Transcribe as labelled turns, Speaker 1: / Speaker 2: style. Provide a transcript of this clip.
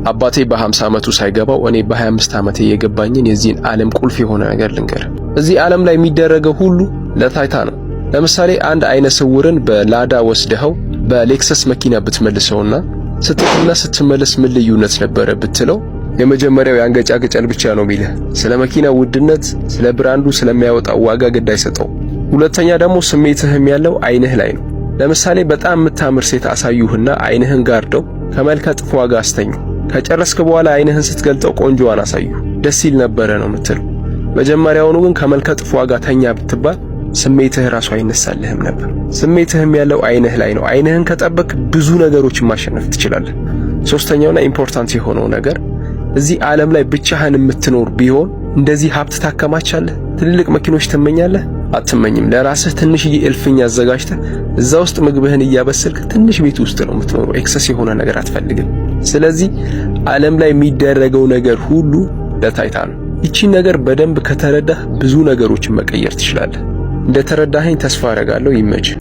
Speaker 1: አባቴ በ50 ዓመቱ ሳይገባው እኔ በ25 ዓመቴ የገባኝን የዚህን ዓለም ቁልፍ የሆነ ነገር ልንገር። እዚህ ዓለም ላይ የሚደረገው ሁሉ ለታይታ ነው። ለምሳሌ አንድ አይነ ስውርን በላዳ ወስደኸው በሌክሰስ መኪና ብትመልሰውና ስትሄድና ስትመለስ ምን ልዩነት ነበረ ብትለው የመጀመሪያው ያንገጫገጫል ብቻ ነው የሚልህ። ስለ መኪና ውድነት፣ ስለ ብራንዱ ስለሚያወጣው ዋጋ ግድ አይሰጠው። ሁለተኛ ደግሞ ስሜትህም ያለው አይንህ ላይ ነው። ለምሳሌ በጣም የምታምር ሴት አሳዩህና አይንህን ጋርደው ከመልከ ጥፎ ዋጋ አስተኙ። ከጨረስክ በኋላ አይንህን ስትገልጠው ቆንጆዋን አሳዩ፣ ደስ ይል ነበረ ነው የምትለው። መጀመሪያውኑ ግን ከመልከ ጥፎ ዋጋ ተኛ ብትባል ስሜትህ ራሱ አይነሳልህም ነበር። ስሜትህም ያለው አይንህ ላይ ነው። አይንህን ከጠበቅ ብዙ ነገሮችን ማሸነፍ ትችላለህ። ሶስተኛውና ኢምፖርታንት የሆነው ነገር እዚህ ዓለም ላይ ብቻህን የምትኖር ቢሆን እንደዚህ ሀብት ታከማቻለህ? ትልልቅ መኪኖች ትመኛለህ? አትመኝም። ለራስህ ትንሽዬ እልፍኝ አዘጋጅተህ እዛ ውስጥ ምግብህን እያበሰልክ ትንሽ ቤት ውስጥ ነው የምትኖረው። ኤክሰስ የሆነ ነገር አትፈልግም። ስለዚህ ዓለም ላይ የሚደረገው ነገር ሁሉ ለታይታ ነው። ይቺን ነገር በደንብ ከተረዳህ ብዙ ነገሮችን መቀየር ትችላለህ። እንደተረዳኸኝ ተስፋ አደርጋለሁ። ይመችህ።